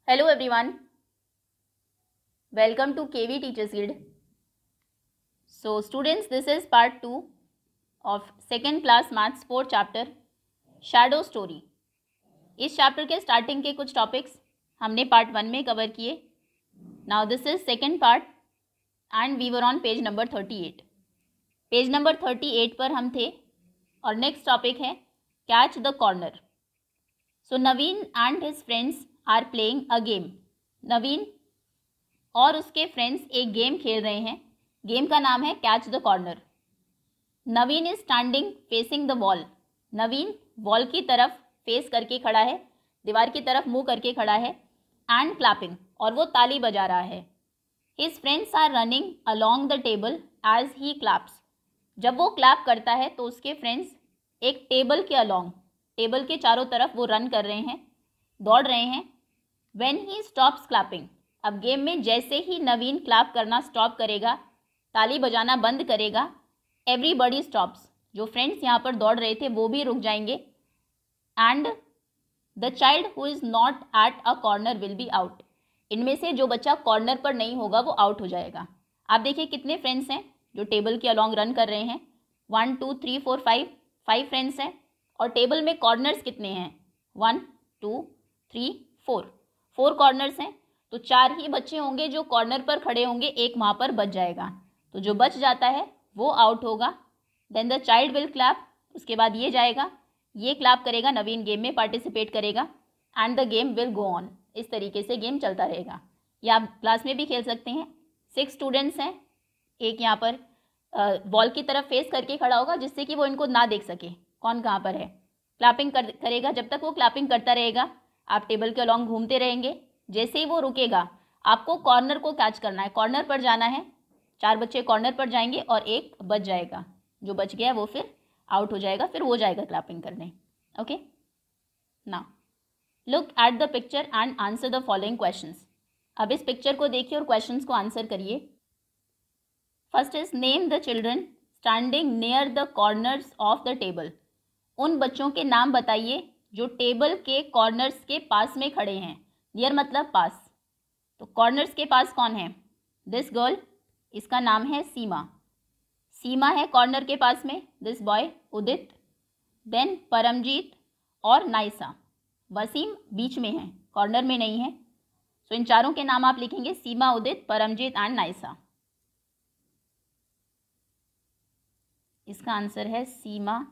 Hello everyone, welcome to KV Teachers Guild. So students, this is part 2 of second class maths 4 chapter Shadow Story. इस chapter के starting के कुछ topics हमने part 1 में cover किए. Now this is second part and we were on page number 38. Page number 38 पर हम थे और नेक्स्ट टॉपिक है catch the corner. So Naveen and his friends are playing a game. Naveen और उसके फ्रेंड्स एक गेम खेल रहे हैं. गेम का नाम है catch the corner. Naveen is standing facing the wall. Naveen wall की तरफ फेस करके खड़ा है, दीवार की तरफ मुंह करके खड़ा है. एंड क्लैपिंग, और वो ताली बजा रहा है. His friends are running along the table as he claps. जब वो क्लैप करता है तो उसके फ्रेंड्स एक टेबल के अलॉन्ग, टेबल के चारों तरफ वो रन कर रहे हैं, दौड़ रहे हैं. व्हेन ही स्टॉप्स क्लैपिंग, अब गेम में जैसे ही नवीन क्लैप करना स्टॉप करेगा, ताली बजाना बंद करेगा, एवरीबॉडी स्टॉप्स. जो फ्रेंड्स यहाँ पर दौड़ रहे थे वो भी रुक जाएंगे. And the child who is not at a corner will be out. इनमें से जो बच्चा कॉर्नर पर नहीं होगा वो आउट हो जाएगा. आप देखिए कितने फ्रेंड्स हैं जो टेबल के अलॉन्ग रन कर रहे हैं. 1 2 3 4 5 फ्रेंड्स हैं. और टेबल में कॉर्नर्स कितने हैं? 1 2 3 4 कॉर्नर्स हैं. तो 4 ही बच्चे होंगे जो कॉर्नर पर खड़े होंगे, एक वहाँ पर बच जाएगा. तो जो बच जाता है वो आउट होगा. Then the child will clap. उसके बाद ये जाएगा, ये क्लैप करेगा, नवीन गेम में पार्टिसिपेट करेगा. And the game will go on. इस तरीके से गेम चलता रहेगा. या आप क्लास में भी खेल सकते हैं. 6 स्टूडेंट्स हैं. एक यहाँ पर वॉल की तरफ फेस करके खड़ा होगा जिससे कि वो इनको ना देख सके कौन कहाँ पर है. क्लैपिंग करेगा. जब तक वो क्लैपिंग करता रहेगा आप टेबल के अलॉन्ग घूमते रहेंगे. जैसे ही वो रुकेगा आपको कॉर्नर को कैच करना है, कॉर्नर पर जाना है. 4 बच्चे कॉर्नर पर जाएंगे और एक बच जाएगा. जो बच गया वो फिर आउट हो जाएगा, फिर वो जाएगा क्लैपिंग करने. Okay, now look at the picture and answer the following questions. अब इस पिक्चर को देखिए और क्वेश्चंस को आंसर करिए. First is name the children standing near the corners of the table. उन बच्चों के नाम बताइए जो टेबल के कॉर्नर्स के पास में खड़े हैं. नियर मतलब पास. तो कॉर्नर्स के पास कौन है? दिस गर्ल, इसका नाम है सीमा. सीमा है कॉर्नर के पास में. This boy Udit. Then Paramjit और नाइसा. वसीम बीच में है, कॉर्नर में नहीं है. सो इन चारों के नाम आप लिखेंगे, सीमा, उदित, परमजीत एंड नाइसा. इसका आंसर है Seema,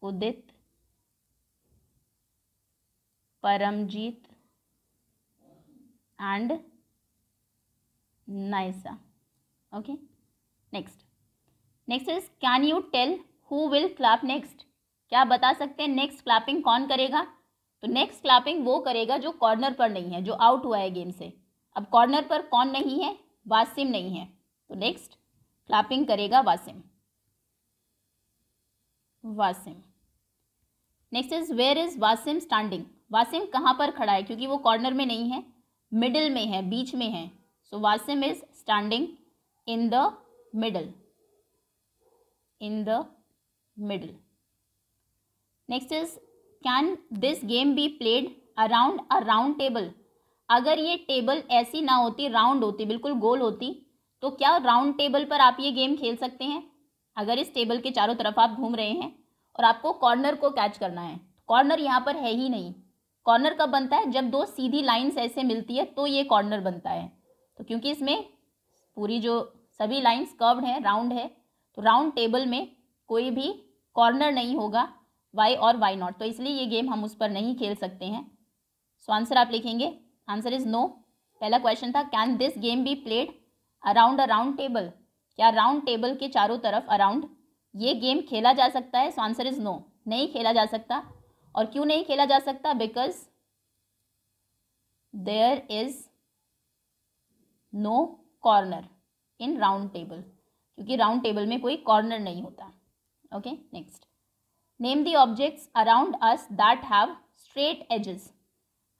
Udit, Paramjeet and Naisa. Okay, next is can you tell who will clap next. क्या आप बता सकते हैं नेक्स्ट क्लैपिंग कौन करेगा? तो नेक्स्ट क्लैपिंग वो करेगा जो कॉर्नर पर नहीं है, जो आउट हुआ है गेम से. अब कॉर्नर पर कौन नहीं है? वासिम नहीं है. तो नेक्स्ट क्लैपिंग करेगा Wasim. Next is where is Wasim standing. Wasim कहाँ पर खड़ा है? क्योंकि वो कॉर्नर में नहीं है, मिडिल में है, बीच में है. So Wasim is standing in the middle. Next is can this game be played around a round table. अगर ये टेबल ऐसी ना होती, राउंड होती, बिल्कुल गोल होती, तो क्या राउंड टेबल पर आप ये गेम खेल सकते हैं? अगर इस टेबल के चारों तरफ आप घूम रहे हैं और आपको कॉर्नर को कैच करना है, कॉर्नर यहाँ पर है ही नहीं. कॉर्नर कब बनता है? जब 2 सीधी लाइंस ऐसे मिलती है तो ये कॉर्नर बनता है. तो क्योंकि इसमें पूरी जो सभी लाइंस कर्व्ड है, राउंड है, तो राउंड टेबल में कोई भी कॉर्नर नहीं होगा, वाई और वाई नॉट. तो इसलिए ये गेम हम उस पर नहीं खेल सकते हैं. सो आंसर आप लिखेंगे, आंसर इज नो. पहला क्वेश्चन था can this game be played around a round table. क्या राउंड टेबल के चारों तरफ अराउंड ये गेम खेला जा सकता है? सो आंसर इज नो, नहीं खेला जा सकता. और क्यों नहीं खेला जा सकता? Because there is no corner in round table. क्योंकि राउंड टेबल में कोई कॉर्नर नहीं होता. Okay, next name the objects around us that have straight edges.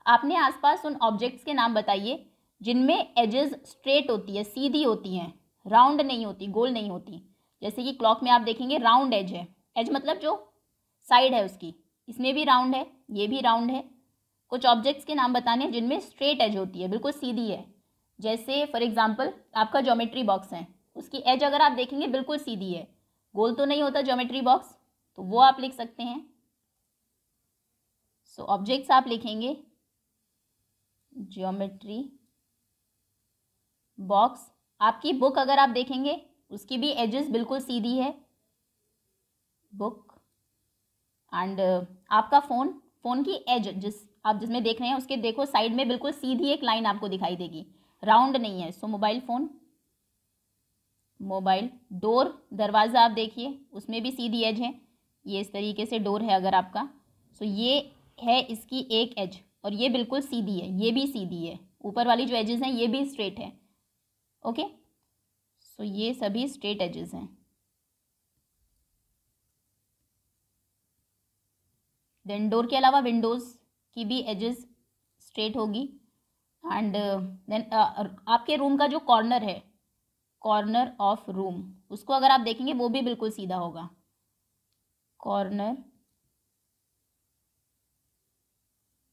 आपने आसपास उन ऑब्जेक्ट्स के नाम बताइए जिनमें एजेस स्ट्रेट होती है, सीधी होती हैं, राउंड नहीं होती, गोल नहीं होती. जैसे कि क्लॉक में आप देखेंगे राउंड एज है. एज मतलब जो साइड है उसकी. इसमें भी राउंड है, ये भी राउंड है. कुछ ऑब्जेक्ट्स के नाम बताने हैं जिनमें स्ट्रेट एज होती है, बिल्कुल सीधी है। जैसे फॉर एग्जांपल आपका ज्योमेट्री बॉक्स है, उसकी एज अगर आप देखेंगे बिल्कुल सीधी है, गोल तो नहीं होता ज्योमेट्री बॉक्स, तो वो आप लिख सकते हैं। सो ऑब्जेक्ट्स आप लिखेंगे ज्योमेट्री बॉक्स। आपकी बुक अगर आप देखेंगे उसकी भी एजेस बिल्कुल सीधी है, बुक। एंड आपका फोन की एज जिसमें देख रहे हैं उसके देखो साइड में बिल्कुल सीधी एक लाइन आपको दिखाई देगी, राउंड नहीं है। सो मोबाइल फोन, मोबाइल। डोर, दरवाज़ा आप देखिए उसमें भी सीधी एज है, ये इस तरीके से डोर है अगर आपका। सो ये है इसकी एक एज और ये बिल्कुल सीधी है, ये भी सीधी है। ऊपर वाली जो एजेस हैं ये भी स्ट्रेट है। ओके, सो ये सभी स्ट्रेट एजेस हैं। देन डोर के अलावा विंडोज़ की भी एजेस स्ट्रेट होगी। एंड देन आपके रूम का जो कॉर्नर है, कॉर्नर ऑफ रूम, उसको अगर आप देखेंगे वो भी बिल्कुल सीधा होगा, कॉर्नर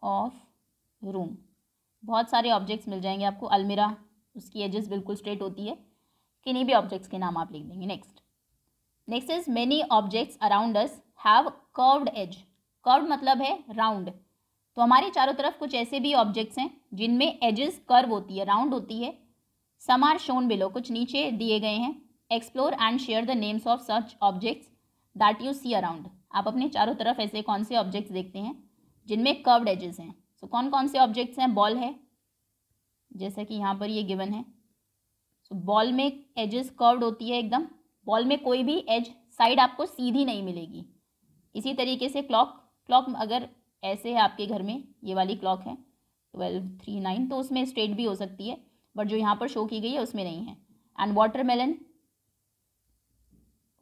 ऑफ रूम। बहुत सारे ऑब्जेक्ट्स मिल जाएंगे आपको। अलमीरा, उसकी एजेस बिल्कुल स्ट्रेट होती है। किन्हीं भी ऑब्जेक्ट्स के नाम आप लिख देंगे। Next is many objects around us have curved edge. Curved मतलब है राउंड। तो हमारे चारों तरफ कुछ ऐसे भी ऑब्जेक्ट्स हैं जिनमें एजेस कर्व होती है, राउंड होती है। सम आर शोन बिलो, कुछ नीचे दिए गए हैं। Explore and share the names of such objects that you see around. आप अपने चारों तरफ ऐसे कौन से ऑब्जेक्ट्स देखते हैं जिनमें कर्व्ड एजेस हैं। सो कौन कौन से ऑब्जेक्ट्स हैं? बॉल है, जैसे कि यहाँ पर ये गिवन है। सो बॉल में एजेस कर्व्ड होती है एकदम, बॉल में कोई भी एज साइड आपको सीधी नहीं मिलेगी। इसी तरीके से क्लॉक अगर ऐसे है आपके घर में, ये वाली क्लॉक है 1239, तो उसमें स्ट्रेट भी हो सकती है, बट जो यहाँ पर शो की गई है उसमें नहीं है। एंड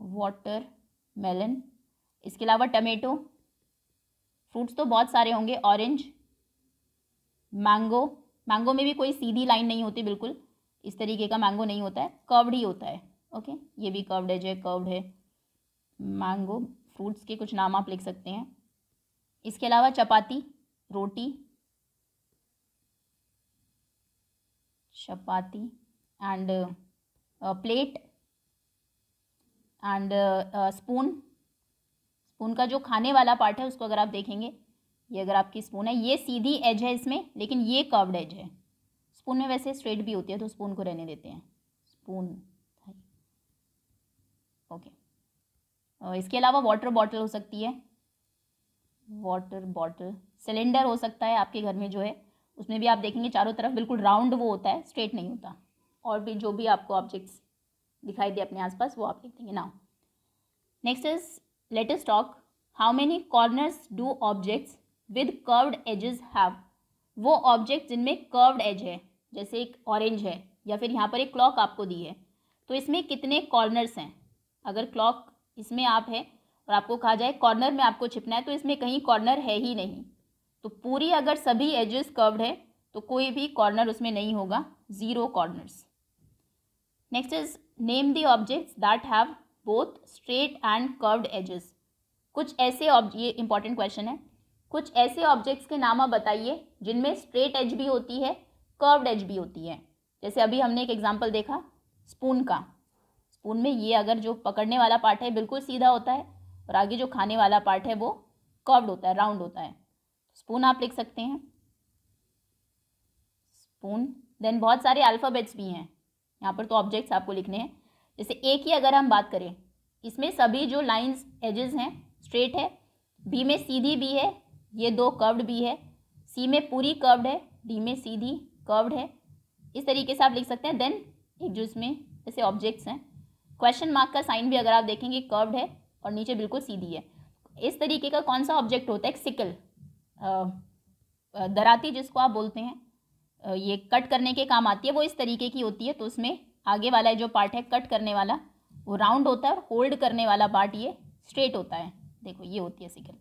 वाटरमेलन, इसके अलावा टमेटो, फ्रूट्स तो बहुत सारे होंगे। ऑरेंज, मैंगो में भी कोई सीधी लाइन नहीं होती, बिल्कुल इस तरीके का मैंगो नहीं होता है, कर्व्ड ही होता है। ओके, ये भी कर्व्ड एज है, कर्व्ड है मैंगो। फ्रूट्स के कुछ नाम आप लिख सकते हैं। इसके अलावा चपाती, रोटी, चपाती एंड प्लेट एंड स्पून का जो खाने वाला पार्ट है उसको अगर आप देखेंगे, ये अगर आपकी स्पून है, ये सीधी एज है इसमें, लेकिन ये कर्व्ड एज है। स्पून में वैसे स्ट्रेट भी होती है, तो स्पून को रहने देते हैं, स्पून। ओके, इसके अलावा वाटर बॉटल हो सकती है, वाटर बॉटल। सिलेंडर हो सकता है आपके घर में जो है, उसमें भी आप देखेंगे चारों तरफ बिल्कुल राउंड वो होता है, स्ट्रेट नहीं होता। और भी जो भी आपको ऑब्जेक्ट्स दिखाई दे अपने आसपास वो आप लिख देंगे। Now next is let us talk how many corners do objects with curved edges have. वो ऑब्जेक्ट जिनमें कर्व्ड एज है, जैसे एक ऑरेंज है या फिर यहाँ पर एक क्लॉक आपको दी है, तो इसमें कितने कॉर्नर्स हैं। अगर क्लॉक इसमें आप है और आपको कहा जाए कॉर्नर में आपको छिपना है, तो इसमें कहीं कॉर्नर है ही नहीं। तो पूरी अगर सभी एजेस कर्व्ड है तो कोई भी कॉर्नर उसमें नहीं होगा, 0 corners. Next is name the objects that have both straight and curved edges. कुछ ऐसे ये इंपॉर्टेंट क्वेश्चन है, कुछ ऐसे ऑब्जेक्ट्स के नाम आप बताइए जिनमें स्ट्रेट एज भी होती है, कर्व्ड एज भी होती है। जैसे अभी हमने एक एग्जांपल देखा स्पून का। स्पून में ये अगर जो पकड़ने वाला पार्ट है बिल्कुल सीधा होता है और आगे जो खाने वाला पार्ट है वो कर्व्ड होता है, राउंड होता है। स्पून आप लिख सकते हैं, स्पून। देन बहुत सारे अल्फ़ाबेट्स भी हैं यहाँ पर, तो ऑब्जेक्ट्स आपको लिखने हैं। जैसे ए की अगर हम बात करें, इसमें सभी जो लाइंस एजेस हैं स्ट्रेट है, बी में सीधी भी है, ये 2 कर्व्ड भी है, सी में पूरी कर्व्ड है, डी में सीधी कर्व्ड है। इस तरीके से आप लिख सकते हैं। देन एक जो इसमें ऐसे ऑब्जेक्ट्स हैं, क्वेश्चन मार्क का साइन भी अगर आप देखेंगे कर्व्ड है और नीचे बिल्कुल सीधी है। इस तरीके का कौन सा ऑब्जेक्ट होता है? एक सिकल, दराती जिसको आप बोलते हैं, ये कट करने के काम आती है, वो इस तरीके की होती है। तो उसमें आगे वाला जो पार्ट है कट करने वाला वो राउंड होता है और होल्ड करने वाला पार्ट ये स्ट्रेट होता है। देखो ये होती है सिकल,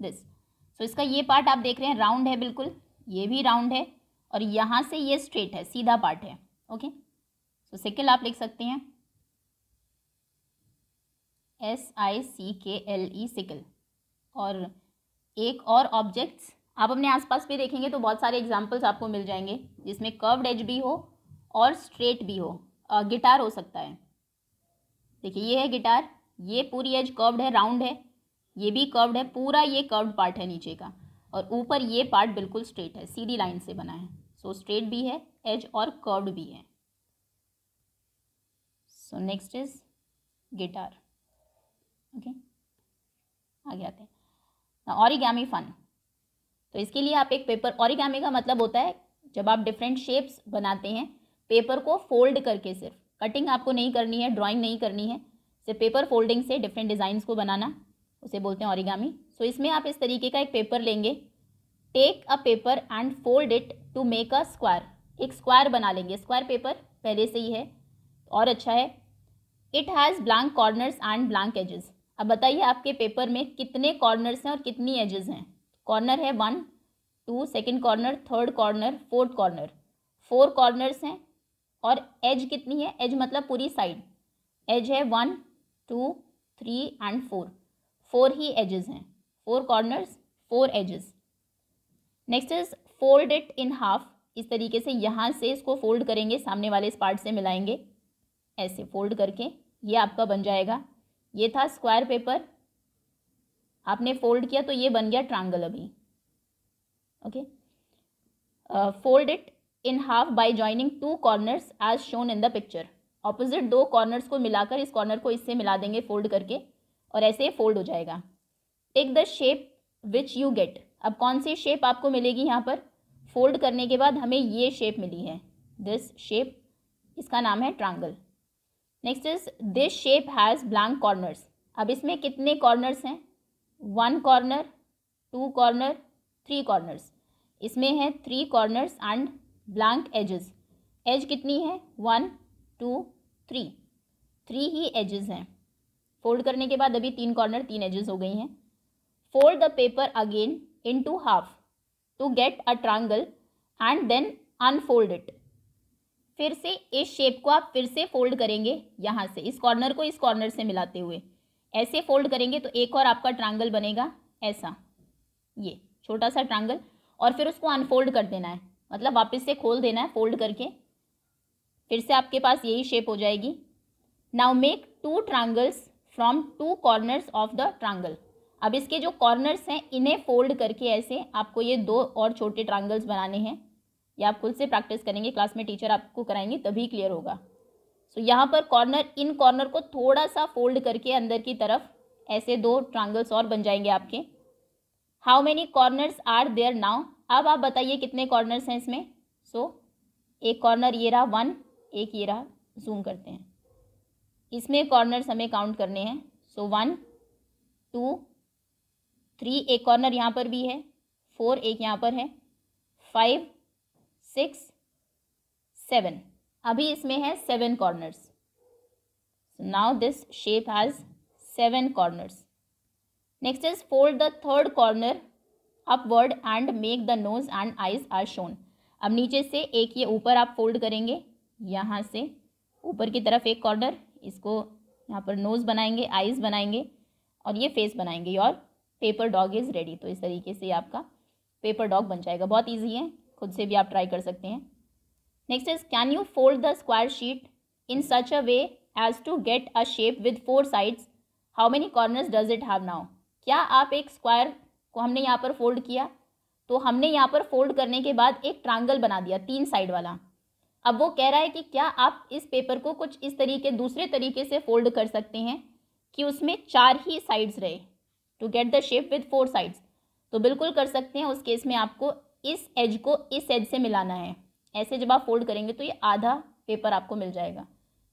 दिस। सो इसका ये पार्ट आप देख रहे हैं राउंड है बिल्कुल, ये भी राउंड है और यहाँ से ये स्ट्रेट है, सीधा पार्ट है। ओके, सो सिकल आप लिख सकते हैं, SICKLE, सिकल। और एक और ऑब्जेक्ट्स आप अपने आसपास भी देखेंगे तो बहुत सारे एग्जाम्पल्स आपको मिल जाएंगे जिसमें कर्व्ड एज भी हो और स्ट्रेट भी हो। गिटार हो सकता है, देखिए ये है गिटार, ये पूरी एज कर्व्ड है, राउंड है, ये भी कर्व्ड है, पूरा ये कर्व्ड पार्ट है नीचे का, और ऊपर ये पार्ट बिल्कुल स्ट्रेट है, सीधी लाइन से बना है। सो स्ट्रेट भी है एज और कर्व्ड भी है। So next is guitar. Okay, आगे आते हैं ऑरिगेमी फन। तो इसके लिए आप एक पेपर, ऑरिगेमी का मतलब होता है जब आप डिफरेंट शेप्स बनाते हैं पेपर को फोल्ड करके, सिर्फ कटिंग आपको नहीं करनी है, ड्राइंग नहीं करनी है, सिर्फ पेपर फोल्डिंग से डिफरेंट डिज़ाइंस को बनाना, उसे बोलते हैं ऑरिगेमी। सो इसमें आप इस तरीके का एक पेपर लेंगे, take a paper and fold it to make a square, एक स्क्वायर बना लेंगे। स्क्वायर पेपर पहले से ही है और अच्छा है। It has blank corners and blank edges. अब बताइए आपके पेपर में कितने कॉर्नर्स हैं और कितनी एजेस हैं। कॉर्नर है 1 2, second corner, third corner, fourth corner, 4 corners हैं। और एज कितनी है, एज मतलब पूरी साइड, एज है 1 2 3 एंड 4, 4 ही एजेस हैं, 4 corners 4 edges. Next is fold it in half. इस तरीके से यहाँ से इसको फोल्ड करेंगे, सामने वाले इस पार्ट से मिलाएंगे, ऐसे फोल्ड करके ये आपका बन जाएगा। ये था स्क्वायर पेपर, आपने फोल्ड किया तो ये बन गया ट्रायंगल अभी। Okay, fold it in half by joining 2 corners as shown in the picture. Opposite 2 corners को मिलाकर इस कॉर्नर को इससे मिला देंगे फोल्ड करके, और ऐसे फोल्ड हो जाएगा। Take the shape which you get. अब कौन सी शेप आपको मिलेगी यहाँ पर, फोल्ड करने के बाद हमें ये शेप मिली है, दिस शेप, इसका नाम है triangle. Next is this shape has blank corners. अब इसमें कितने कॉर्नर्स हैं, 1 कॉर्नर, 2 कॉर्नर, 3 कॉर्नर्स। इसमें है 3 corners and blank edges. Edge कितनी है, 1 2 3, 3 ही एजेस हैं। फोल्ड करने के बाद अभी 3 कॉर्नर 3 एजेस हो गई हैं। Fold the paper again into half to get a triangle and then unfold it. फिर से इस शेप को आप फिर से फोल्ड करेंगे, यहाँ से इस कॉर्नर को इस कॉर्नर से मिलाते हुए ऐसे फोल्ड करेंगे तो एक और आपका ट्रायंगल बनेगा, ऐसा, ये छोटा सा ट्रायंगल। और फिर उसको अनफोल्ड कर देना है, मतलब वापस से खोल देना है फोल्ड करके, फिर से आपके पास यही शेप हो जाएगी। Now make 2 triangles from 2 corners of the triangle. अब इसके जो कॉर्नर्स हैं इन्हें फोल्ड करके ऐसे आपको ये 2 और छोटे ट्रायंगल्स बनाने हैं। ये आप खुद से प्रैक्टिस करेंगे, क्लास में टीचर आपको कराएंगे तभी क्लियर होगा। सो यहाँ पर कॉर्नर, इन कॉर्नर को थोड़ा सा फोल्ड करके अंदर की तरफ ऐसे 2 ट्रायंगल्स और बन जाएंगे आपके। How many corners are there now. अब आप बताइए कितने कॉर्नर्स हैं इसमें। सो एक कॉर्नर ये रहा 1, एक ये रहा, जूम करते हैं, इसमें कॉर्नर्स हमें काउंट करने हैं। सो 1 2 3, एक कॉर्नर यहाँ पर भी है, 4 एक यहाँ पर है, 5 6 7, अभी इसमें है 7 corners. So now this shape has 7 corners. Next is fold the third corner upward and make the nose and eyes are shown. अब नीचे से एक ये ऊपर आप फोल्ड करेंगे, यहाँ से ऊपर की तरफ एक कॉर्नर, इसको यहाँ पर नोज बनाएंगे, आइज बनाएंगे और ये फेस बनाएंगे। Your paper dog is ready. तो इस तरीके से आपका पेपर डॉग बन जाएगा, बहुत ईजी है, खुद से भी आप ट्राई कर सकते हैं। Next is can you fold the square sheet in such a way as to get a shape with 4 sides. How many corners does it have now. क्या आप एक स्क्वायर को हमने यहाँ पर फोल्ड किया, तो हमने यहाँ पर फोल्ड करने के बाद एक ट्रायंगल बना दिया 3 साइड वाला। अब वो कह रहा है कि क्या आप इस पेपर को कुछ इस तरीके, दूसरे तरीके से फोल्ड कर सकते हैं कि उसमें 4 ही साइड्स रहे, to get the shape with 4 sides. तो बिल्कुल कर सकते हैं। उस केस में आपको इस एज को इस एज से मिलाना है। ऐसे जब आप फोल्ड करेंगे तो ये आधा पेपर आपको मिल जाएगा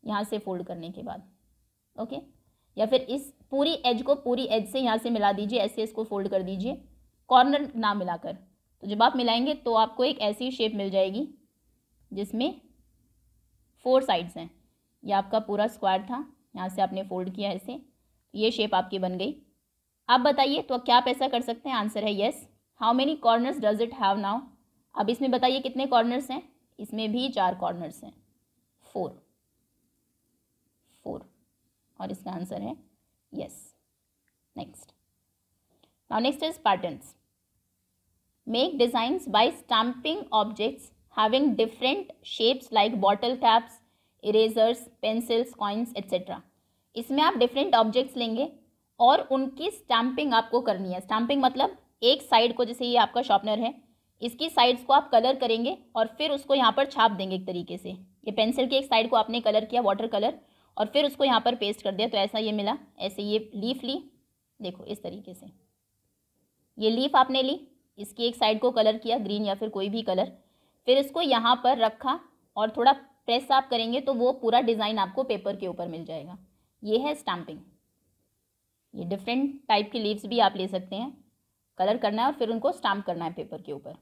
यहाँ से फोल्ड करने के बाद। ओके, या फिर इस पूरी एज को पूरी एज से यहाँ से मिला दीजिए, ऐसे इसको फोल्ड कर दीजिए, कॉर्नर ना मिलाकर। तो जब आप मिलाएंगे तो आपको एक ऐसी शेप मिल जाएगी जिसमें 4 साइड्स हैं। ये आपका पूरा स्क्वायर था, यहाँ से आपने फोल्ड किया ऐसे, ये शेप आपकी बन गई। आप बताइए तो क्या आप ऐसा कर सकते हैं। आंसर है yes. How many corners does it have now. अब इसमें बताइए कितने कॉर्नर्स हैं। इसमें भी 4 कॉर्नर्स हैं, 4 और इसका आंसर है yes. Next, now next is patterns. Make designs by stamping objects having different shapes like bottle caps, erasers, pencils, coins etcetera. इसमें आप डिफरेंट ऑब्जेक्ट्स लेंगे और उनकी स्टैम्पिंग आपको करनी है। स्टैम्पिंग मतलब एक साइड को, जैसे ये आपका शार्पनर है, इसकी साइड्स को आप कलर करेंगे और फिर उसको यहाँ पर छाप देंगे एक तरीके से। ये पेंसिल की एक साइड को आपने कलर किया वाटर कलर और फिर उसको यहाँ पर पेस्ट कर दिया, तो ऐसा ये मिला। ऐसे ये लीफ ली, देखो इस तरीके से ये लीफ आपने ली, इसकी एक साइड को कलर किया ग्रीन या फिर कोई भी कलर, फिर इसको यहाँ पर रखा और थोड़ा प्रेस आप करेंगे तो वो पूरा डिज़ाइन आपको पेपर के ऊपर मिल जाएगा। ये है स्टैम्पिंग। ये डिफरेंट टाइप की लीव्स भी आप ले सकते हैं, कलर करना है और फिर उनको स्टैम्प करना है पेपर के ऊपर।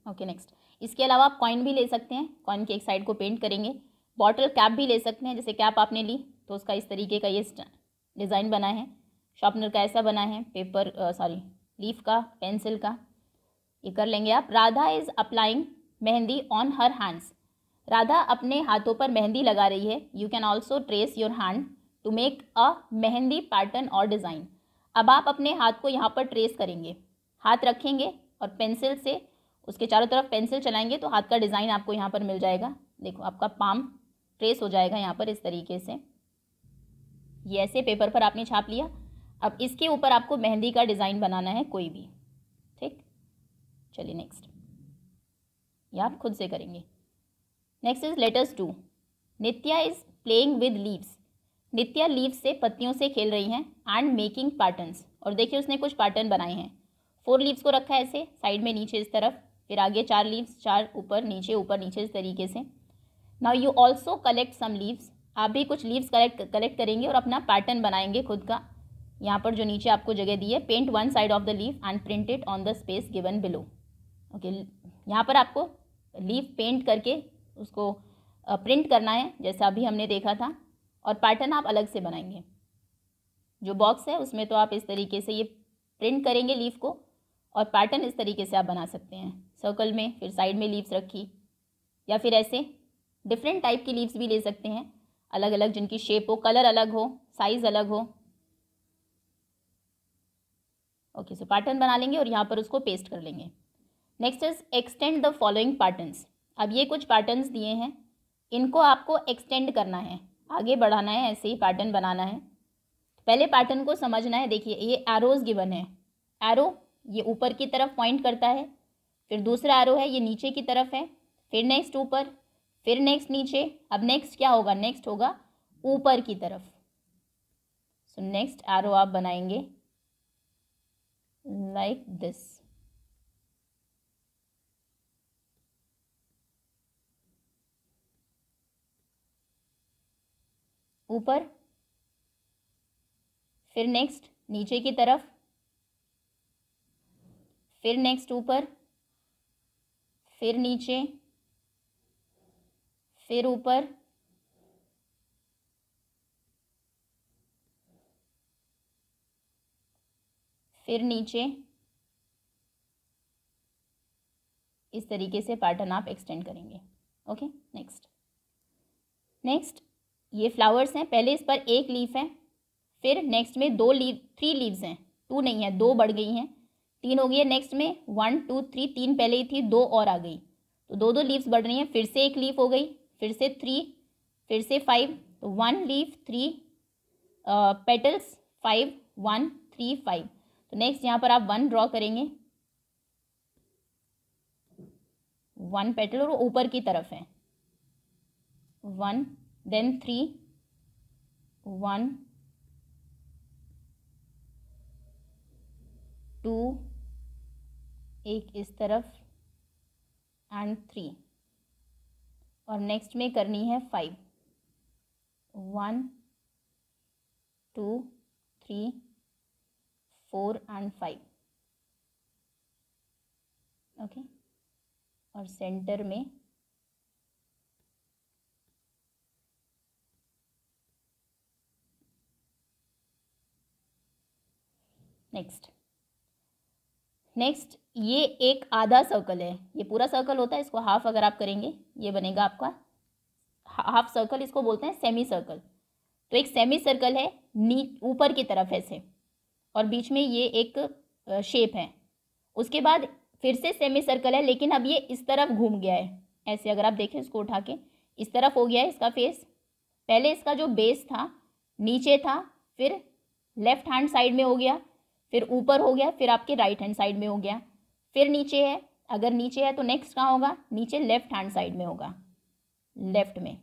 ओके नेक्स्ट, इसके अलावा आप कॉइन भी ले सकते हैं, कॉइन की एक साइड को पेंट करेंगे। बॉटल कैप भी ले सकते हैं, जैसे कैप आपने ली तो उसका इस तरीके का ये डिज़ाइन बना है, शार्पनर का ऐसा बना है, पेपर लीफ का, पेंसिल का, ये कर लेंगे आप। Radha is applying mehndi on her hands. Radha अपने हाथों पर मेहंदी लगा रही है। You can also trace your hand to make a mehndi pattern और डिज़ाइन। अब आप अपने हाथ को यहाँ पर ट्रेस करेंगे, हाथ रखेंगे और पेंसिल से उसके चारों तरफ पेंसिल चलाएंगे तो हाथ का डिज़ाइन आपको यहाँ पर मिल जाएगा। देखो आपका पाम ट्रेस हो जाएगा यहाँ पर इस तरीके से। ये ऐसे पेपर पर आपने छाप लिया। अब इसके ऊपर आपको मेहंदी का डिज़ाइन बनाना है कोई भी, ठीक। चलिए नेक्स्ट, ये आप खुद से करेंगे। Next is letters 2। Nitya is playing with leaves. Nitya leaves से, पत्तियों से खेल रही हैं। एंड मेकिंग पैटर्न्स, और देखिए उसने कुछ पैटर्न बनाए हैं। 4 लीव्स को रखा है ऐसे साइड में नीचे इस तरफ, फिर आगे 4 लीव्स, 4 ऊपर नीचे इस तरीके से। Now you also collect some leaves. आप भी कुछ लीव्स कलेक्ट करेंगे और अपना पैटर्न बनाएंगे खुद का। यहाँ पर जो नीचे आपको जगह दी है, pent one side of the leaf and print it on the space given below. Okay, यहाँ पर आपको लीफ पेंट करके उसको प्रिंट करना है जैसा अभी हमने देखा था, और पैटर्न आप अलग से बनाएंगे। जो बॉक्स है उसमें तो आप इस तरीके से ये प्रिंट करेंगे लीफ को, और पैटर्न इस तरीके से आप बना सकते हैं। सर्कल में फिर साइड में लीव्स रखी, या फिर ऐसे डिफरेंट टाइप की लीव्स भी ले सकते हैं, अलग अलग, जिनकी शेप हो, कलर अलग हो, साइज अलग हो। ओके, सो पैटर्न बना लेंगे और यहाँ पर उसको पेस्ट कर लेंगे। Next is extend the following patterns. अब ये कुछ पैटर्न्स दिए हैं, इनको आपको एक्सटेंड करना है, आगे बढ़ाना है, ऐसे ही पैटर्न बनाना है। पहले पैटर्न को समझना है। देखिए ये एरोज गिवन है, एरो ये ऊपर की तरफ पॉइंट करता है, फिर दूसरा एरो है ये नीचे की तरफ है, फिर नेक्स्ट ऊपर, फिर नेक्स्ट नीचे। अब नेक्स्ट क्या होगा, नेक्स्ट होगा ऊपर की तरफ। सो नेक्स्ट एरो आप बनाएंगे लाइक दिस। ऊपर, फिर नेक्स्ट नीचे की तरफ, फिर नेक्स्ट ऊपर, फिर नीचे, फिर ऊपर, फिर नीचे। इस तरीके से पैटर्न आप एक्सटेंड करेंगे। ओके नेक्स्ट ये फ्लावर्स हैं। पहले इस पर एक लीफ है, फिर नेक्स्ट में 3 लीव्स हैं, 2 नहीं है, 2 बढ़ गई हैं, 3 हो गई है। नेक्स्ट में 1 2 3, 3 पहले ही थी, 2 और आ गई, तो 2 लीव्स बढ़ रही हैं। फिर से एक लीफ हो गई, फिर से 3, फिर से 5, तो 1 लीफ 3 पेटल्स, 5 1 3 5। तो नेक्स्ट यहाँ पर आप 1 ड्रॉ करेंगे, 1 पेटल, और ऊपर की तरफ है 1, देन 3 1 2, एक इस तरफ एंड 3, और नेक्स्ट में करनी है 5, 1 2 3 4 एंड 5। ओके, और सेंटर में नेक्स्ट ये एक आधा सर्कल है, ये पूरा सर्कल होता है, इसको हाफ अगर आप करेंगे ये बनेगा आपका हाफ सर्कल, इसको बोलते हैं सेमी सर्कल। तो एक सेमी सर्कल है ऊपर की तरफ ऐसे, और बीच में ये एक शेप है। उसके बाद फिर से सेमी सर्कल है, लेकिन अब ये इस तरफ घूम गया है। ऐसे अगर आप देखें इसको उठा के, इस तरफ हो गया है इसका फेस। पहले इसका जो बेस था नीचे था, फिर लेफ्ट हैंड साइड में हो गया, फिर ऊपर हो गया, फिर आपके राइट हैंड साइड में हो गया, फिर नीचे है। अगर नीचे है तो नेक्स्ट कहाँ होगा? नीचे लेफ्ट हैंड साइड में होगा, लेफ्ट में।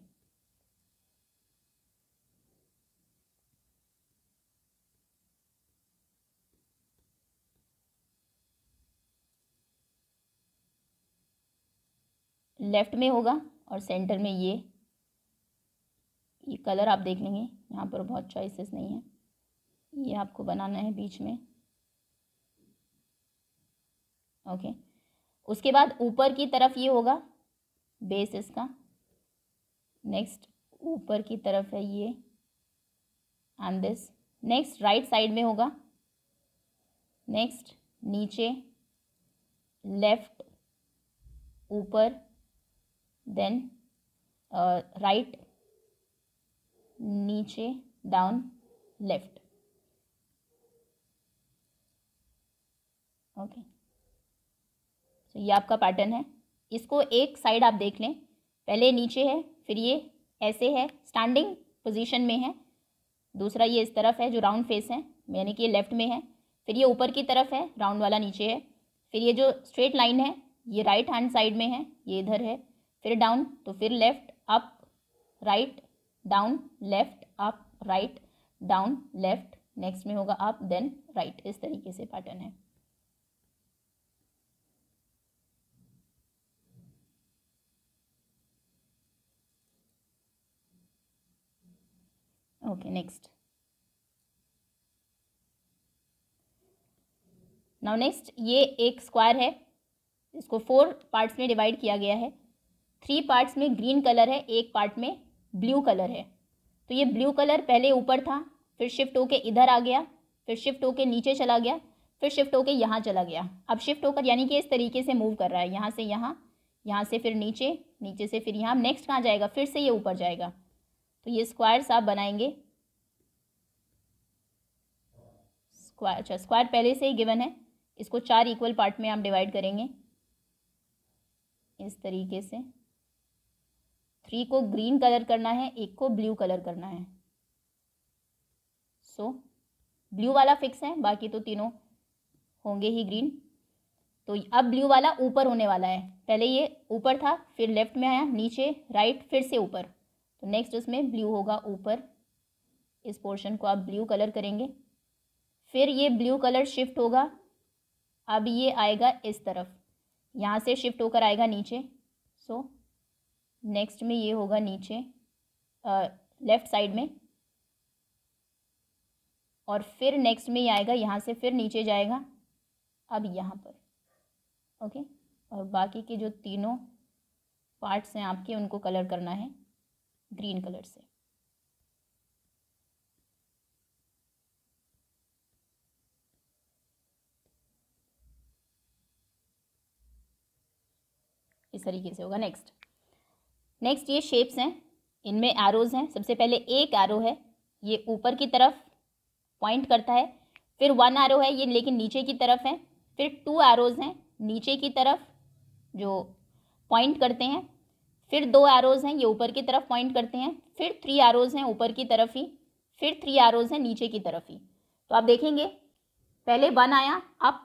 लेफ्ट में होगा और सेंटर में ये कलर आप देख लेंगे, यहाँ पर बहुत चॉइसेस नहीं है, ये आपको बनाना है बीच में। ओके, उसके बाद ऊपर की तरफ ये होगा बेस इसका। नेक्स्ट ऊपर की तरफ है ये and this. Next right side में होगा। नेक्स्ट नीचे, लेफ्ट, ऊपर, देन राइट, नीचे, डाउन, लेफ्ट। ओके, तो ये आपका पैटर्न है। इसको एक साइड आप देख लें, पहले नीचे है, फिर ये ऐसे है, स्टैंडिंग पोजीशन में है। दूसरा ये इस तरफ है जो राउंड फेस है, यानी कि ये लेफ्ट में है। फिर ये ऊपर की तरफ है, राउंड वाला नीचे है। फिर ये जो स्ट्रेट लाइन है ये राइट हैंड साइड में है, ये इधर है। फिर डाउन, तो फिर left, up, right, down, left, up, right, down, left. Next में होगा अप, देन राइट। इस तरीके से पैटर्न है। Okay, next. नाउ नेक्स्ट, ये एक स्क्वायर है, इसको 4 पार्ट्स में डिवाइड किया गया है। 3 पार्ट्स में ग्रीन कलर है, एक पार्ट में ब्लू कलर है। तो ये ब्लू कलर पहले ऊपर था, फिर शिफ्ट होके इधर आ गया, फिर शिफ्ट होके नीचे चला गया, फिर शिफ्ट होके यहाँ चला गया। अब शिफ्ट होकर यानी कि इस तरीके से मूव कर रहा है, यहाँ से यहाँ, यहाँ से फिर नीचे, नीचे से फिर यहाँ। नेक्स्ट कहाँ जाएगा? फिर से ये ऊपर जाएगा। तो ये स्क्वायर्स आप बनाएंगे। स्क्वायर, अच्छा स्क्वायर पहले से ही गिवन है, इसको 4 इक्वल पार्ट में आप डिवाइड करेंगे इस तरीके से। 3 को ग्रीन कलर करना है, एक को ब्लू कलर करना है। सो ब्लू वाला फिक्स है, बाकी तो तीनों होंगे ही ग्रीन। तो अब ब्लू वाला ऊपर होने वाला है। पहले ये ऊपर था, फिर लेफ्ट में आया, नीचे, राइट, फिर से ऊपर। तो नेक्स्ट उसमें ब्लू होगा ऊपर। इस पोर्शन को आप ब्लू कलर करेंगे। फिर ये ब्लू कलर शिफ्ट होगा, अब ये आएगा इस तरफ, यहाँ से शिफ्ट होकर आएगा नीचे। सो नेक्स्ट में ये होगा नीचे लेफ्ट साइड में, और फिर नेक्स्ट में ये आएगा यहाँ से, फिर नीचे जाएगा अब यहाँ पर। ओके, और बाकी के जो तीनों पार्ट्स हैं आपके, उनको कलर करना है ग्रीन कलर से। इस तरीके से होगा। नेक्स्ट ये शेप्स हैं, इनमें एरोज़ हैं। सबसे पहले एक एरो है, ये ऊपर की तरफ पॉइंट करता है। फिर 1 एरो है, ये लेकिन नीचे की तरफ है। फिर 2 एरोज़ हैं नीचे की तरफ जो पॉइंट करते हैं। फिर 2 एरोज़ हैं, ये ऊपर की तरफ पॉइंट करते हैं। फिर 3 एरोज़ हैं ऊपर की तरफ ही, फिर 3 एरोज़ हैं नीचे की तरफ ही। तो आप देखेंगे पहले 1 आया अप,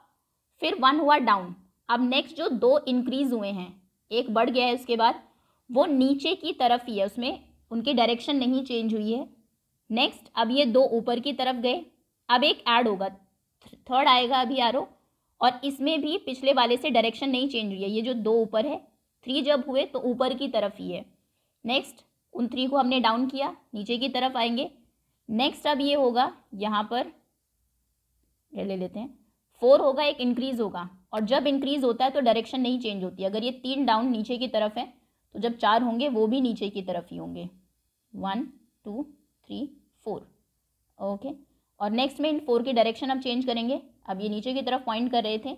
फिर 1 हुआ डाउन। अब नेक्स्ट जो 2 इंक्रीज हुए हैं, एक बढ़ गया है उसके बाद, वो नीचे की तरफ ही है, उसमें उनकी डायरेक्शन नहीं चेंज हुई है। नेक्स्ट अब ये 2 ऊपर की तरफ गए, अब एक ऐड होगा, 3rd आएगा अभी एरो, और इसमें भी पिछले वाले से डायरेक्शन नहीं चेंज हुई है। ये जो 2 ऊपर है, 3 जब हुए तो ऊपर की तरफ ही है। नेक्स्ट उन 3 को हमने डाउन किया, नीचे की तरफ आएंगे। नेक्स्ट अब ये होगा, यहाँ पर ले लेते हैं, 4 होगा, एक इंक्रीज होगा, और जब इंक्रीज होता है तो डायरेक्शन नहीं चेंज होती। अगर ये 3 डाउन नीचे की तरफ है तो जब 4 होंगे वो भी नीचे की तरफ ही होंगे। 1 2 3 4। ओके, और नेक्स्ट में इन 4 की डायरेक्शन अब चेंज करेंगे। अब ये नीचे की तरफ पॉइंट कर रहे थे,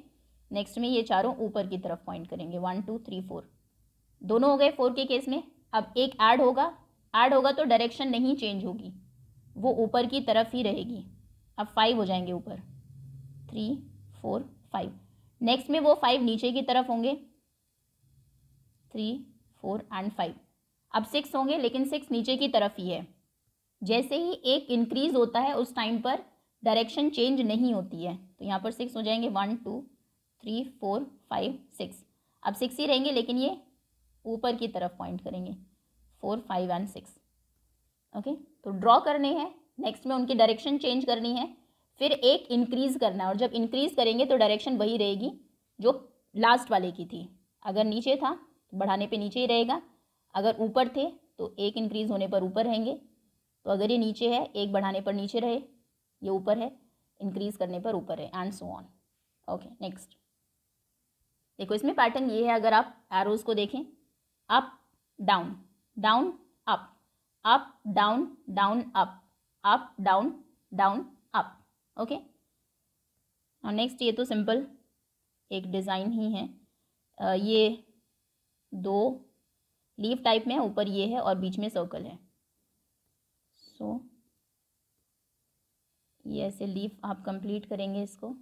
नेक्स्ट में ये चारों ऊपर की तरफ पॉइंट करेंगे। 1 2 3 4 दोनों हो गए 4 के केस में। अब एक ऐड होगा तो डायरेक्शन नहीं चेंज होगी, वो ऊपर की तरफ ही रहेगी। अब 5 हो जाएंगे ऊपर, 3 4 5। नेक्स्ट में वो 5 नीचे की तरफ होंगे, 3 4 एंड 5। अब 6 होंगे, लेकिन 6 नीचे की तरफ ही है। जैसे ही एक इंक्रीज होता है उस टाइम पर डायरेक्शन चेंज नहीं होती है। तो यहाँ पर 6 हो जाएंगे, 1 2 3 4 5 6। अब 6 ही रहेंगे, लेकिन ये ऊपर की तरफ पॉइंट करेंगे, 4 5 एंड 6। ओके, तो ड्रॉ करने हैं, नेक्स्ट में उनकी डायरेक्शन चेंज करनी है, फिर एक इंक्रीज करना है। और जब इंक्रीज करेंगे तो डायरेक्शन वही रहेगी जो लास्ट वाले की थी। अगर नीचे था तो बढ़ाने पे नीचे ही रहेगा, अगर ऊपर थे तो एक इंक्रीज होने पर ऊपर रहेंगे। तो अगर ये नीचे है, एक बढ़ाने पर नीचे रहे, ये ऊपर है, इंक्रीज करने पर ऊपर है, and so on. Okay, next देखो, इसमें पैटर्न ये है। अगर आप एरोज को देखें, up down, down up, up down, down up, up down, down up. Okay, और नेक्स्ट ये तो सिंपल एक डिज़ाइन ही है। ये 2 लीफ टाइप में है, ऊपर ये है और बीच में सर्कल है। सो ये ऐसे लीफ आप कंप्लीट करेंगे इसको,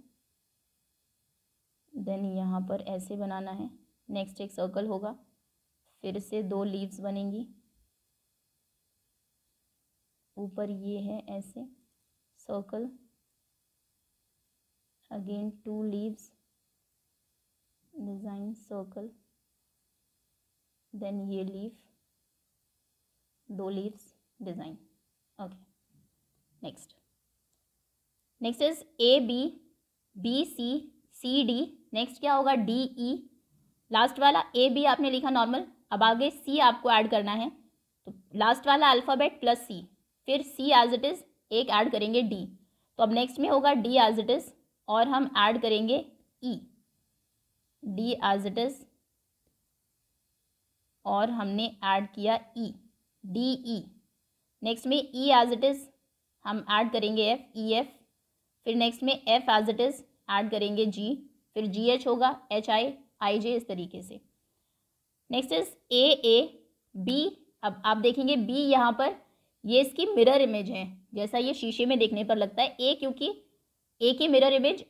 देन यहाँ पर ऐसे बनाना है। नेक्स्ट एक सर्कल होगा, फिर से 2 लीव्स बनेंगी, ऊपर ये है ऐसे circle, again 2 leaves, design circle, then ये leaf, 2 leaves, design. Okay, next is A B, B C, C D. Next क्या होगा, डी ई। लास्ट वाला ए बी आपने लिखा नॉर्मल, अब आगे सी आपको ऐड करना है। तो लास्ट वाला अल्फ़ाबेट प्लस सी, फिर सी एज इट इज़, एक ऐड करेंगे डी। तो अब नेक्स्ट में होगा डी एज इट इज़, और हम ऐड करेंगे E, D as it is, और हमने ऐड किया ई, डी ई। नेक्स्ट में ई एज इट इज़, हम ऐड करेंगे एफ, ई एफ। फिर नेक्स्ट में F as it is, add करेंगे जी, फिर जी एच होगा, एच आई, आई जे, इस तरीके से। Next is A B. अब आप देखेंगे बी यहाँ पर, ये इसकी मिरर इमेज है, जैसा ये शीशे में देखने पर लगता है। ए, क्योंकि ए की मिरर इमेज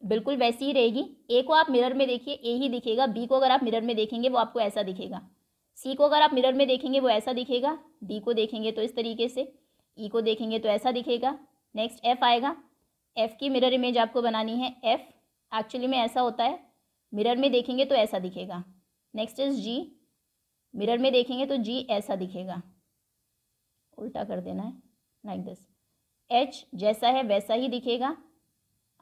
बिल्कुल वैसी ही रहेगी। ए को आप मिरर में देखिए, ए ही दिखेगा। बी को अगर आप मिरर में देखेंगे वो आपको ऐसा दिखेगा। सी को अगर आप मिरर में देखेंगे वो ऐसा दिखेगा। डी को देखेंगे तो इस तरीके से, ई को देखेंगे तो ऐसा दिखेगा। नेक्स्ट एफ आएगा, एफ की मिरर इमेज आपको बनानी है। एफ एक्चुअली में ऐसा होता है, मिरर में देखेंगे तो ऐसा दिखेगा। नेक्स्ट इज जी, मिरर में देखेंगे तो जी ऐसा दिखेगा, उल्टा कर देना है, लाइक दिस। एच जैसा है वैसा ही दिखेगा,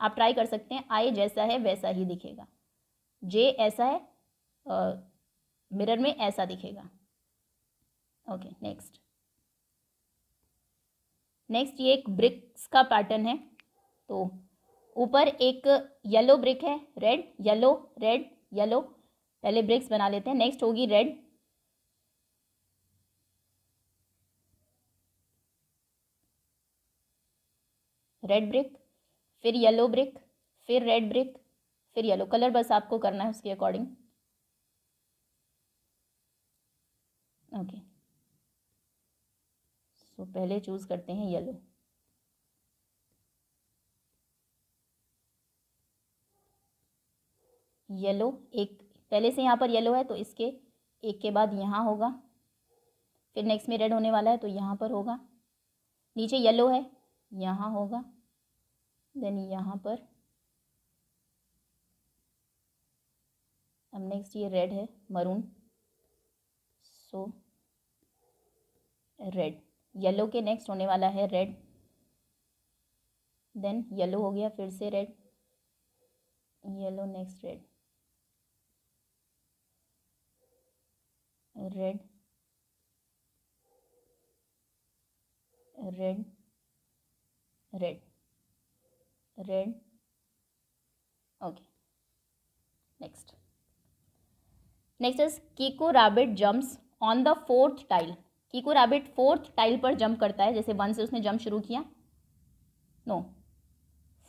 आप ट्राई कर सकते हैं। आई जैसा है वैसा ही दिखेगा। जे ऐसा है, मिरर में ऐसा दिखेगा। ओके, नेक्स्ट ये एक ब्रिक्स का पैटर्न है। तो ऊपर एक येलो ब्रिक है, रेड येलो रेड येलो, पहले ब्रिक्स बना लेते हैं। नेक्स्ट होगी रेड, रेड ब्रिक, फिर येलो ब्रिक, फिर रेड ब्रिक, फिर येलो। कलर बस आपको करना है उसके अकॉर्डिंग। ओके, सो पहले चूज करते हैं येलो। येलो एक पहले से यहाँ पर येलो है, तो इसके एक के बाद यहाँ होगा। फिर नेक्स्ट में रेड होने वाला है तो यहाँ पर होगा। नीचे येलो है, यहाँ होगा, देन यहाँ पर। अब नेक्स्ट ये रेड है, मरून, सो रेड। येलो के नेक्स्ट होने वाला है रेड, देन येलो हो गया, फिर से red, yellow, next red, red red red red. Okay, next is Kiko rabbit jumps on the 4th tile. Kiko rabbit 4th tile पर जंप करता है, जैसे 1 से उसने जंप शुरू किया, नो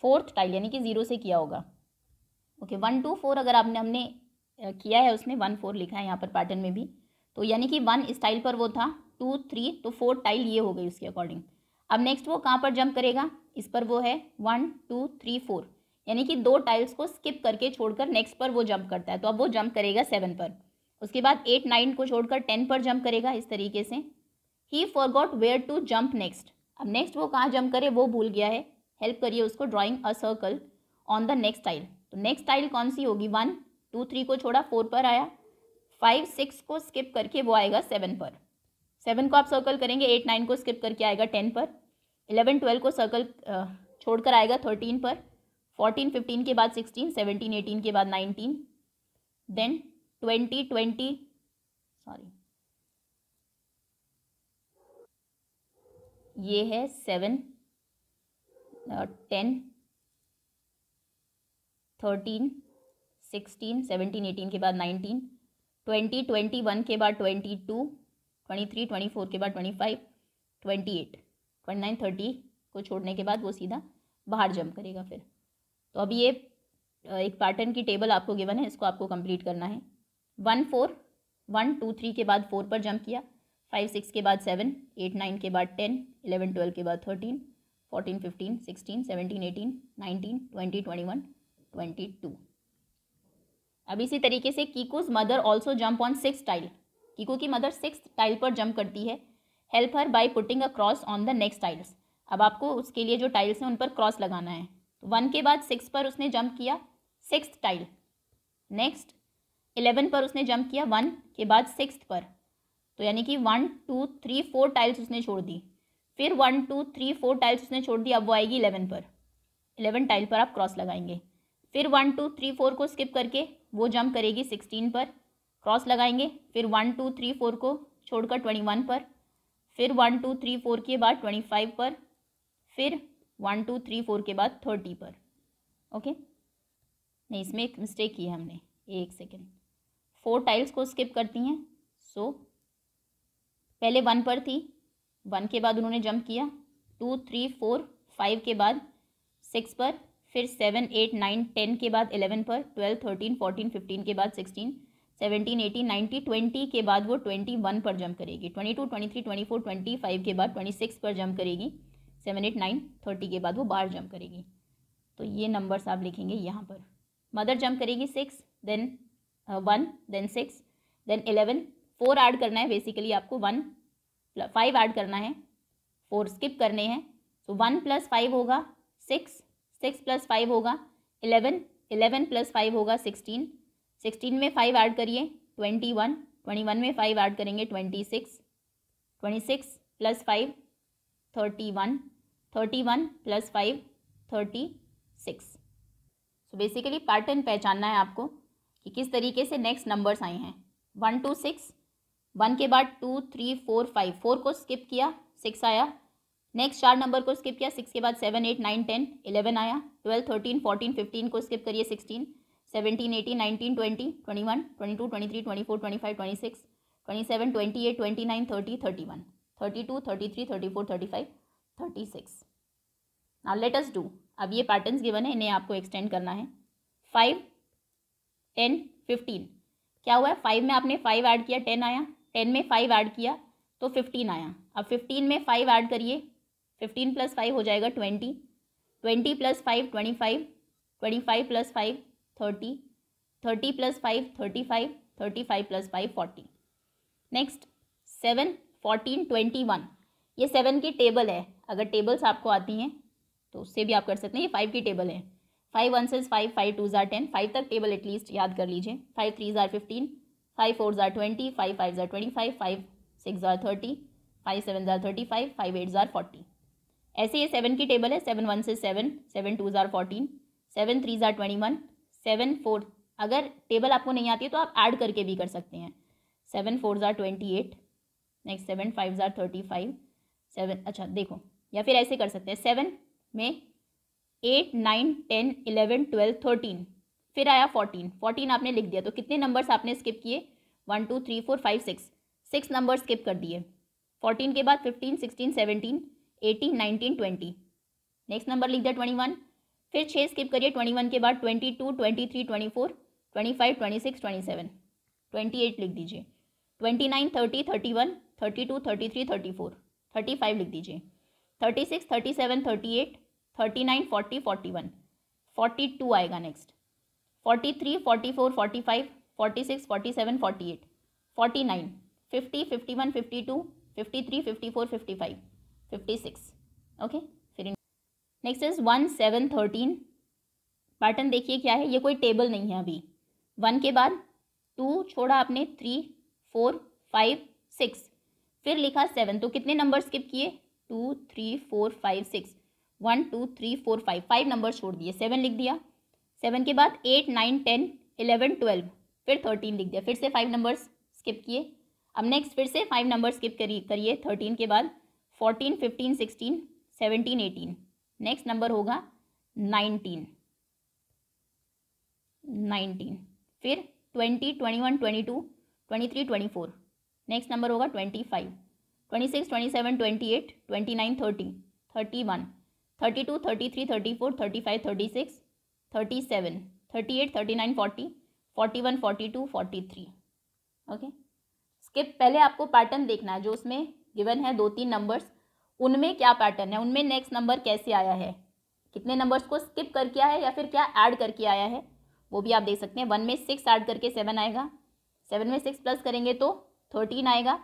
4th टाइल यानी कि 0 से किया होगा। ओके, 1 2 4 अगर हमने किया है, उसने 1 4 लिखा है यहाँ पर पैटर्न में भी, तो यानी कि 1 इस टाइल पर वो था, 2 3, तो 4 टाइल ये हो गई उसके अकॉर्डिंग। अब नेक्स्ट वो कहाँ पर जंप करेगा, इस पर वो है 1 2 3 4, यानी कि 2 टाइल्स को स्किप करके छोड़कर नेक्स्ट पर वो जंप करता है, तो अब वो जंप करेगा 7 पर। उसके बाद 8 9 को छोड़कर 10 पर जंप करेगा इस तरीके से। He forgot where to jump next, अब नेक्स्ट वो कहाँ जंप करे वो भूल गया है। हेल्प करिए उसको, drawing a circle on the next tile. तो नेक्स्ट टाइल कौन सी होगी, 1 2 3 को छोड़ा 4 पर आया, 5 6 को स्किप करके वो आएगा 7 पर। 7 को आप सर्कल करेंगे, 8 9 को स्किप करके आएगा 10 पर, 11 12 को सर्कल छोड़कर आएगा 13 पर, 14 15 के बाद 16, 17 18 के बाद 19, देन 20 ये है 7 10 13 16 17 18 के बाद 19, 20 21 के बाद 22, 23 24 के बाद 25, 28 29 30 को छोड़ने के बाद वो सीधा बाहर जंप करेगा फिर। तो अभी ये एक पैटर्न की टेबल आपको गिवन है, इसको आपको कंप्लीट करना है। 1 4 1 2 3 के बाद 4 पर जंप किया, 5 6 के बाद 7, 8 9 के बाद 10, 11 12 के बाद 13, 14 15 16 17 18 19 20 21 22। अब इसी तरीके से Kiku's mother also jump on 6 tile, Kiku की मदर 6 टाइल पर जंप करती है। Help her by putting a cross on the next tiles, अब आपको उसके लिए जो टाइल्स हैं उन पर क्रॉस लगाना है। तो 1 के बाद 6 पर उसने जंप किया, 6th टाइल। नेक्स्ट 11 पर उसने जंप किया 1 के बाद 6th पर, तो यानी कि 1 2 3 4 टाइल्स उसने छोड़ दी। फिर 1 2 3 4 टाइल्स उसने छोड़ दी, अब वो आएगी 11 पर, 11 टाइल पर आप क्रॉस लगाएंगे। फिर 1 2 3 4 को स्किप करके वो जंप करेगी 16 पर, क्रॉस लगाएंगे। फिर 1 2 3 4 को छोड़कर 21 पर, फिर 1 2 3 4 के बाद 25 पर, फिर 1 2 3 4 के बाद 30 पर। ओके, नहीं इसमें एक मिस्टेक की है हमने, एक सेकेंड, 4 टाइल्स को स्किप करती हैं। सो पहले 1 पर थी, 1 के बाद उन्होंने जंप किया, 2 3 4 5 के बाद 6 पर, फिर 7 8 9 10 के बाद 11 पर, 12 13 14 15 के बाद 16 17 18 19 20 के बाद वो 21 पर जंप करेगी, 22 23 24 25 के बाद 26 पर जंप करेगी, 7 8 9 30 के बाद वो बाहर जंप करेगी। तो ये नंबर्स आप लिखेंगे यहाँ पर। मदर जंप करेगी 6 देन 1 देन 6 देन 11, 4 ऐड करना है बेसिकली आपको, 5 ऐड करना है, 4 स्किप करने हैं। तो 1 + 5 होगा 6, 6 + 5 होगा 11, 11 + 5 होगा 16, 16 में 5 ऐड करिए 21, 21 में 5 ऐड करेंगे 26, 26 + 5 31, 31 + 5 36। सो बेसिकली पैटर्न पहचानना है आपको कि किस तरीके से नेक्स्ट नंबर्स आए हैं। 1 2 6, 1 के बाद 2 3 4 5, 4 को स्किप किया 6 आया। नेक्स्ट 4 नंबर को स्किप किया, 6 के बाद 7 8 9 10 11 आया, 12 13 14 15 को स्किप करिए 16 17 18 19 20 21 22 23 24 25 26 27 28 29 30 31 32 33 34 35 36। नाउ लेट अस डू, अब ये पैटर्न्स गिवन है, इन्हें आपको एक्सटेंड करना है। 5 10 15, क्या हुआ है, 5 में आपने 5 ऐड किया 10 आया, 10 में 5 ऐड किया तो 15 आया। अब 15 में 5 ऐड करिए, 15 + 5 हो जाएगा 20, 20 + 5 25, 25 + 5 30, 30 + 5 35, 35 + 5 40। नेक्स्ट 7 14 21, ये 7 की टेबल है, अगर टेबल्स आपको आती हैं तो उससे भी आप कर सकते हैं। ये 5 की टेबल है, 5 1s 5, 5 2s 10, 5 तक टेबल एटलीस्ट याद कर लीजिए। 5 3s 15, 5 4s 20, 5 5s 25, 5 6s 30, 5 7s 35, 5 8s 40। ऐसे ये 7 की टेबल है, 7 1s 7, 7 2s 14, 7 3s 21, 7 4, अगर टेबल आपको नहीं आती है तो आप ऐड करके भी कर सकते हैं। 7 4s 28, नेक्स्ट 7 5s 35, 7, अच्छा देखो, या फिर ऐसे कर सकते हैं, 7 में 8 9 10 11 12 13, फिर आया 14, 14 आपने लिख दिया, तो कितने नंबर्स आपने स्किप किए, 1 2 3 4 5 6, 6 नंबर स्किप कर दिए। 14 के बाद 15 16 17 18 19 20, नेक्स्ट नंबर लिख दिया 21, फिर 6 स्किप करिए, 21 के बाद 22 23 24 25 26 27, 28 लिख दीजिए, 29 30 31 32 33 34, 35 लिख दीजिए, 36 37 38 39 40 41, 42 आएगा नेक्स्ट, 43, 44, 45, 46, 47, 48, 49, 50, 51, 52, 53, 54, 55, 56. ओके, फिर नेक्स्ट इज 1, 7, 13. पैटर्न देखिए क्या है, ये कोई टेबल नहीं है अभी. 1 के बाद 2 छोड़ा आपने, 3, 4, 5, 6, फिर लिखा 7. तो कितने नंबर स्किप किए? 2, 3, 4, 5, 6, 1, 2, 3, 4, 5 नंबर छोड़ दिए, 7 लिख दिया. 7 के बाद 8, 9, 10, 11, 12, फिर 13 लिख दिया, फिर से 5 नंबर्स स्किप किए. अब नेक्स्ट फिर से 5 नंबर स्किप करिए 13 के बाद, 14, 15, 16, 17, 18. नेक्स्ट नंबर होगा 19, फिर 20, 21, 22, 23, 24. नेक्स्ट नंबर होगा 25, 26, 27, 28, 29, 30, 31, 32, 33, 34, 35, 36, 37, 38, 39, 40, 41, 42, 43. Okay, skip. पहले आपको पैटर्न देखना है जो उसमें गिवन है, 2-3 नंबर्स, उनमें क्या पैटर्न है, उनमें नेक्स्ट नंबर कैसे आया है, कितने नंबर्स को स्किप करके आया है या फिर क्या ऐड करके आया है, वो भी आप देख सकते हैं. 1 में 6 ऐड करके 7 आएगा, 7 में 6 प्लस करेंगे तो 13 आएगा,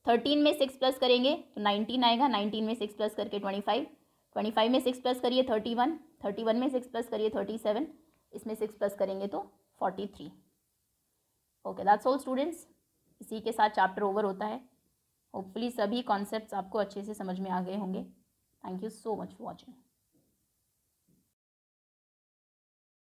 13 में 6 प्लस करेंगे तो 19 आएगा, 19 में 6 प्लस करके 25, 25 में 6 प्लस करिए 31, 31 में 6 प्लस करिए 37, इसमें 6 प्लस करेंगे तो 43. Okay, that's all students. इसी के साथ चैप्टर ओवर होता है. होपफुली सभी कॉन्सेप्ट्स आपको अच्छे से समझ में आ गए होंगे. Thank you so much for watching.